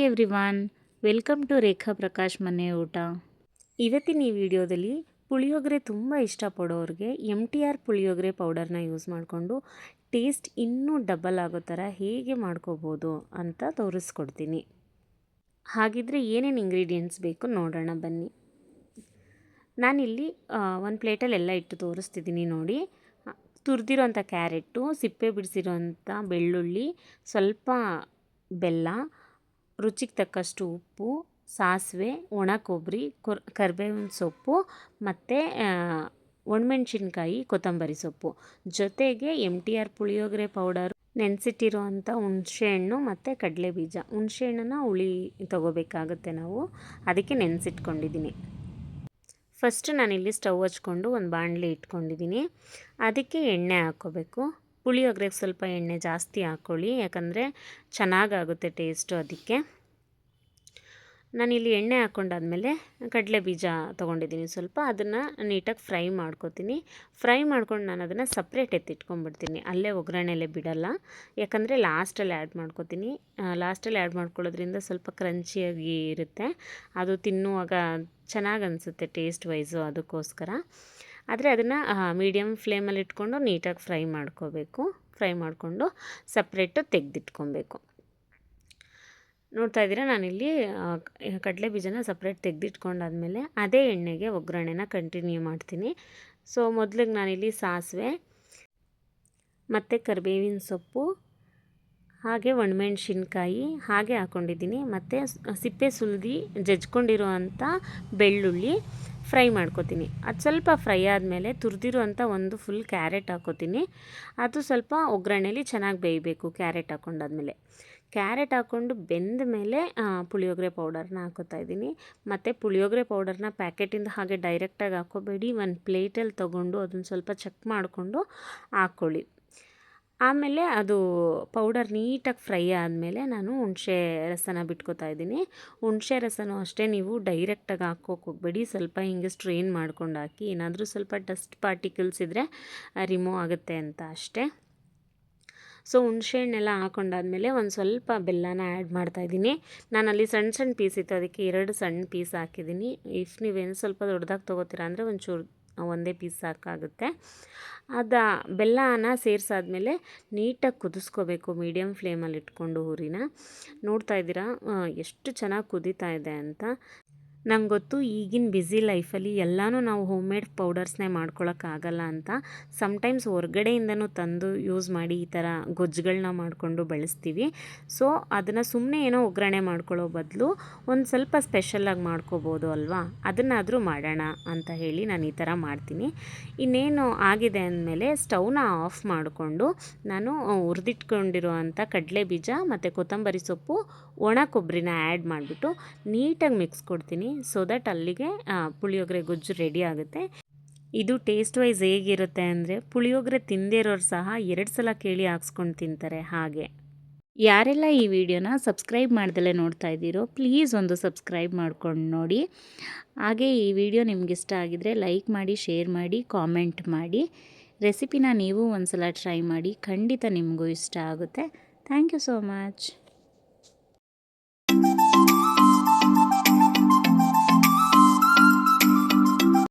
Hi everyone, welcome to ರೇಖಾ ಪ್ರಕಾಶ್ ಮನೆ ಊಟ. ಇವತ್ತಿನ ಈ ವಿಡಿಯೋದಲ್ಲಿ ಪುಳಿಯೋಗರೆ ತುಂಬ ಇಷ್ಟಪಡೋರಿಗೆ MTR ಪುಳಿಯೋಗರೆ ಪೌಡರ್ನ ಯೂಸ್ ಮಾಡಿಕೊಂಡು ಟೇಸ್ಟ್ ಇನ್ನೂ ಡಬಲ್ ಆಗೋ ಥರ ಹೇಗೆ ಮಾಡ್ಕೋಬೋದು ಅಂತ ತೋರಿಸ್ಕೊಡ್ತೀನಿ. ಹಾಗಿದ್ರೆ ಏನೇನು ಇಂಗ್ರೀಡಿಯೆಂಟ್ಸ್ ಬೇಕು ನೋಡೋಣ ಬನ್ನಿ. ನಾನಿಲ್ಲಿ ಒಂದು ಪ್ಲೇಟಲ್ಲಿ ಎಲ್ಲ ಇಟ್ಟು ತೋರಿಸ್ತಿದ್ದೀನಿ ನೋಡಿ. ತುರಿದಿರೋಂಥ ಕ್ಯಾರೆಟು, ಸಿಪ್ಪೆ ಬಿಡಿಸಿರೋಂಥ ಬೆಳ್ಳುಳ್ಳಿ, ಸ್ವಲ್ಪ ಬೆಲ್ಲ, ರುಚಿಗೆ ತಕ್ಕಷ್ಟು ಉಪ್ಪು, ಸಾಸಿವೆ, ಒಣ ಕೊಬ್ಬರಿ, ಕರಿಬೇವಿನ ಸೊಪ್ಪು ಮತ್ತು ಒಣಮೆಣ್ಸಿನ್ಕಾಯಿ, ಕೊತ್ತಂಬರಿ ಸೊಪ್ಪು, ಜೊತೆಗೆ MTR ಪುಳಿಯೋಗರೆ ಪೌಡರು, ನೆನೆಸಿಟ್ಟಿರೋ ಅಂಥ ಹುಣಸೆಹಣ್ಣು ಮತ್ತು ಕಡಲೆ ಬೀಜ. ಹುಣಸೆಹಣ್ಣನ್ನು ಹುಳಿ ತೊಗೋಬೇಕಾಗುತ್ತೆ ನಾವು, ಅದಕ್ಕೆ ನೆನೆಸಿಟ್ಕೊಂಡಿದ್ದೀನಿ. ಫಸ್ಟ್ ನಾನಿಲ್ಲಿ ಸ್ಟವ್ ಹಚ್ಕೊಂಡು ಒಂದು ಬಾಣಲೆ ಇಟ್ಕೊಂಡಿದ್ದೀನಿ. ಅದಕ್ಕೆ ಎಣ್ಣೆ ಹಾಕ್ಕೋಬೇಕು. ಪುಳಿಯೋಗರೆಗೆ ಸ್ವಲ್ಪ ಎಣ್ಣೆ ಜಾಸ್ತಿ ಹಾಕ್ಕೊಳ್ಳಿ, ಯಾಕಂದರೆ ಚೆನ್ನಾಗಾಗುತ್ತೆ ಟೇಸ್ಟು. ಅದಕ್ಕೆ ನಾನಿಲ್ಲಿ ಎಣ್ಣೆ ಹಾಕ್ಕೊಂಡಾದ್ಮೇಲೆ ಕಡಲೆ ಬೀಜ ತೊಗೊಂಡಿದ್ದೀನಿ ಸ್ವಲ್ಪ, ಅದನ್ನು ನೀಟಾಗಿ ಫ್ರೈ ಮಾಡ್ಕೊತೀನಿ. ಫ್ರೈ ಮಾಡ್ಕೊಂಡು ನಾನು ಅದನ್ನು ಸಪ್ರೇಟ್ ಎತ್ತಿಟ್ಕೊಂಡ್ಬಿಡ್ತೀನಿ, ಅಲ್ಲೇ ಒಗ್ಗರಣೆಲೆ ಬಿಡಲ್ಲ. ಯಾಕಂದರೆ ಲಾಸ್ಟಲ್ಲಿ ಆ್ಯಡ್ ಮಾಡ್ಕೊತೀನಿ. ಲಾಸ್ಟಲ್ಲಿ ಆ್ಯಡ್ ಮಾಡ್ಕೊಳ್ಳೋದ್ರಿಂದ ಸ್ವಲ್ಪ ಕ್ರಂಚಿಯಾಗಿ ಇರುತ್ತೆ, ಅದು ತಿನ್ನುವಾಗ ಚೆನ್ನಾಗಿ ಅನಿಸುತ್ತೆ ಟೇಸ್ಟ್ ವೈಸು, ಅದಕ್ಕೋಸ್ಕರ. ಆದರೆ ಅದನ್ನು ಮೀಡಿಯಮ್ ಫ್ಲೇಮಲ್ಲಿ ಇಟ್ಕೊಂಡು ನೀಟಾಗಿ ಫ್ರೈ ಮಾಡ್ಕೋಬೇಕು. ಫ್ರೈ ಮಾಡಿಕೊಂಡು ಸಪ್ರೇಟು ತೆಗೆದಿಟ್ಕೊಬೇಕು. ನೋಡ್ತಾ ಇದ್ದೀರಾ, ನಾನಿಲ್ಲಿ ಕಡಲೆ ಬೀಜನ ಸಪ್ರೇಟ್ ತೆಗೆದಿಟ್ಕೊಂಡಾದ್ಮೇಲೆ ಅದೇ ಎಣ್ಣೆಗೆ ಒಗ್ಗರಣೆನ ಕಂಟಿನ್ಯೂ ಮಾಡ್ತೀನಿ. ಸೊ ಮೊದಲಿಗೆ ನಾನಿಲ್ಲಿ ಸಾಸಿವೆ ಮತ್ತು ಕರಿಬೇವಿನ ಸೊಪ್ಪು, ಹಾಗೆ ಒಣಮೆಣ್ಸಿನ್ಕಾಯಿ ಹಾಗೆ ಹಾಕ್ಕೊಂಡಿದ್ದೀನಿ, ಮತ್ತು ಸಿಪ್ಪೆ ಸುಲಿದು ಜಜ್ಕೊಂಡಿರೋ ಅಂಥ ಬೆಳ್ಳುಳ್ಳಿ ಫ್ರೈ ಮಾಡ್ಕೊತೀನಿ. ಅದು ಸ್ವಲ್ಪ ಫ್ರೈ ಆದಮೇಲೆ ತುರಿದಿರುವಂಥ ಒಂದು ಫುಲ್ ಕ್ಯಾರೆಟ್ ಹಾಕ್ಕೋತೀನಿ. ಅದು ಸ್ವಲ್ಪ ಒಗ್ಗರಣೆಲಿ ಚೆನ್ನಾಗಿ ಬೇಯಬೇಕು. ಕ್ಯಾರೆಟ್ ಹಾಕ್ಕೊಂಡಾದ್ಮೇಲೆ ಕ್ಯಾರೆಟ್ ಹಾಕ್ಕೊಂಡು ಬೆಂದ ಮೇಲೆ ಪುಳಿಯೋಗರೆ ಪೌಡರ್ನ ಹಾಕ್ಕೋತಾ ಇದ್ದೀನಿ. ಮತ್ತು ಪುಳಿಯೋಗರೆ ಪೌಡರ್ನ ಪ್ಯಾಕೆಟಿಂದ ಹಾಗೆ ಡೈರೆಕ್ಟಾಗಿ ಹಾಕ್ಕೋಬೇಡಿ, ಒಂದು ಪ್ಲೇಟಲ್ಲಿ ತೊಗೊಂಡು ಅದನ್ನು ಸ್ವಲ್ಪ ಚೆಕ್ ಮಾಡಿಕೊಂಡು ಹಾಕ್ಕೊಳ್ಳಿ. ಆಮೇಲೆ ಅದು ಪೌಡರ್ ನೀಟಾಗಿ ಫ್ರೈ ಆದಮೇಲೆ ನಾನು ಹುಣಸೆ ರಸನ ಬಿಟ್ಕೋತಾ ಇದ್ದೀನಿ. ಹುಣಸೆ ರಸನೂ ಅಷ್ಟೇ ನೀವು ಡೈರೆಕ್ಟಾಗಿ ಹಾಕ್ಕೋಕೆ ಹೋಗಬೇಡಿ, ಸ್ವಲ್ಪ ಹಿಂಗೆ ಸ್ಟ್ರೈನ್ ಮಾಡ್ಕೊಂಡು ಹಾಕಿ. ಏನಾದರೂ ಸ್ವಲ್ಪ ಡಸ್ಟ್ ಪಾರ್ಟಿಕಲ್ಸ್ ಇದ್ದರೆ ರಿಮೂವ್ ಆಗುತ್ತೆ ಅಂತ ಅಷ್ಟೇ. ಸೊ ಹುಣಸೆಹಣ್ಣೆಲ್ಲ ಹಾಕ್ಕೊಂಡಾದ್ಮೇಲೆ ಒಂದು ಸ್ವಲ್ಪ ಬೆಲ್ಲನ ಆ್ಯಡ್ ಮಾಡ್ತಾಯಿದ್ದೀನಿ. ನಾನಲ್ಲಿ ಸಣ್ಣ ಸಣ್ಣ ಪೀಸ್ ಇತ್ತು, ಅದಕ್ಕೆ 2 ಸಣ್ಣ ಪೀಸ್ ಹಾಕಿದ್ದೀನಿ. ಇಫ್ ನೀವೇನು ಸ್ವಲ್ಪ ದೊಡ್ಡದಾಗಿ ತೊಗೋತೀರಾ ಅಂದರೆ ಒಂದೇ ಪೀಸ್ ಸಾಕಾಗುತ್ತೆ. ಬೆಲ್ಲನ ಸೇರಿಸಾದ್ಮೇಲೆ ನೀಟಾಗಿ ಕುದಿಸ್ಕೋಬೇಕು, ಮೀಡಿಯಮ್ ಫ್ಲೇಮಲ್ಲಿ ಇಟ್ಕೊಂಡು ಹುರಿನ. ನೋಡ್ತಾ ಇದ್ದೀರಾ ಎಷ್ಟು ಚೆನ್ನಾಗಿ ಕುದೀತಾ ಇದೆ ಅಂತ. ನಂಗೆ ಗೊತ್ತು ಈಗಿನ ಬ್ಯುಸಿ ಲೈಫಲ್ಲಿ ಎಲ್ಲನೂ ನಾವು ಹೋಮ್ ಮೇಡ್ ಪೌಡರ್ಸ್ನೇ ಮಾಡ್ಕೊಳಕ್ಕಾಗಲ್ಲ ಅಂತ. ಸಮ್ಟೈಮ್ಸ್ ಹೊರ್ಗಡೆಯಿಂದನೂ ತಂದು ಯೂಸ್ ಮಾಡಿ ಈ ಥರ ಗೊಜ್ಜುಗಳನ್ನ ಮಾಡಿಕೊಂಡು ಬಳಸ್ತೀವಿ. ಸೊ ಅದನ್ನು ಸುಮ್ಮನೆ ಏನೋ ಒಗ್ಗರಣೆ ಮಾಡ್ಕೊಳ್ಳೋ ಬದಲು ಒಂದು ಸ್ವಲ್ಪ ಸ್ಪೆಷಲಾಗಿ ಮಾಡ್ಕೋಬೋದು ಅಲ್ವಾ, ಅದನ್ನಾದರೂ ಮಾಡೋಣ ಅಂತ ಹೇಳಿ ನಾನು ಈ ಥರ ಮಾಡ್ತೀನಿ. ಇನ್ನೇನು ಆಗಿದೆ ಅಂದಮೇಲೆ ಸ್ಟವ್ನ ಆಫ್ ಮಾಡಿಕೊಂಡು ನಾನು ಹುರಿದಿಟ್ಕೊಂಡಿರೋ ಅಂಥ ಕಡಲೆ ಬೀಜ ಮತ್ತು ಕೊತ್ತಂಬರಿ ಸೊಪ್ಪು, ಒಣ ಕೊಬ್ಬರಿನ ಆ್ಯಡ್ ಮಾಡಿಬಿಟ್ಟು ನೀಟಾಗಿ ಮಿಕ್ಸ್ ಕೊಡ್ತೀನಿ. ಸೊ ದಟ್ ಅಲ್ಲಿಗೆ ಪುಳಿಯೋಗರೆ ಗೊಜ್ಜು ರೆಡಿ ಆಗುತ್ತೆ. ಇದು ಟೇಸ್ಟ್ ವೈಸ್ ಹೇಗಿರುತ್ತೆ ಅಂದರೆ, ಪುಳಿಯೋಗರೆ ತಿಂದೇ ಇರೋರು ಸಹ 2 ಸಲ ಕೇಳಿ ಹಾಕ್ಸ್ಕೊಂಡು ತಿಂತಾರೆ. ಹಾಗೆ ಯಾರೆಲ್ಲ ಈ ವಿಡಿಯೋನ ಸಬ್ಸ್ಕ್ರೈಬ್ ಮಾಡ್ದಲೇ ನೋಡ್ತಾ ಇದ್ದೀರೋ ಪ್ಲೀಸ್ ಒಂದು ಸಬ್ಸ್ಕ್ರೈಬ್ ಮಾಡ್ಕೊಂಡು ನೋಡಿ. ಹಾಗೆ ಈ ವಿಡಿಯೋ ನಿಮ್ಗೆ ಇಷ್ಟ ಆಗಿದರೆ ಲೈಕ್ ಮಾಡಿ, ಶೇರ್ ಮಾಡಿ, ಕಾಮೆಂಟ್ ಮಾಡಿ. ರೆಸಿಪಿನ ನೀವು ಒಂದು ಸಲ ಟ್ರೈ ಮಾಡಿ, ಖಂಡಿತ ನಿಮಗೂ ಇಷ್ಟ ಆಗುತ್ತೆ. Thank you so much.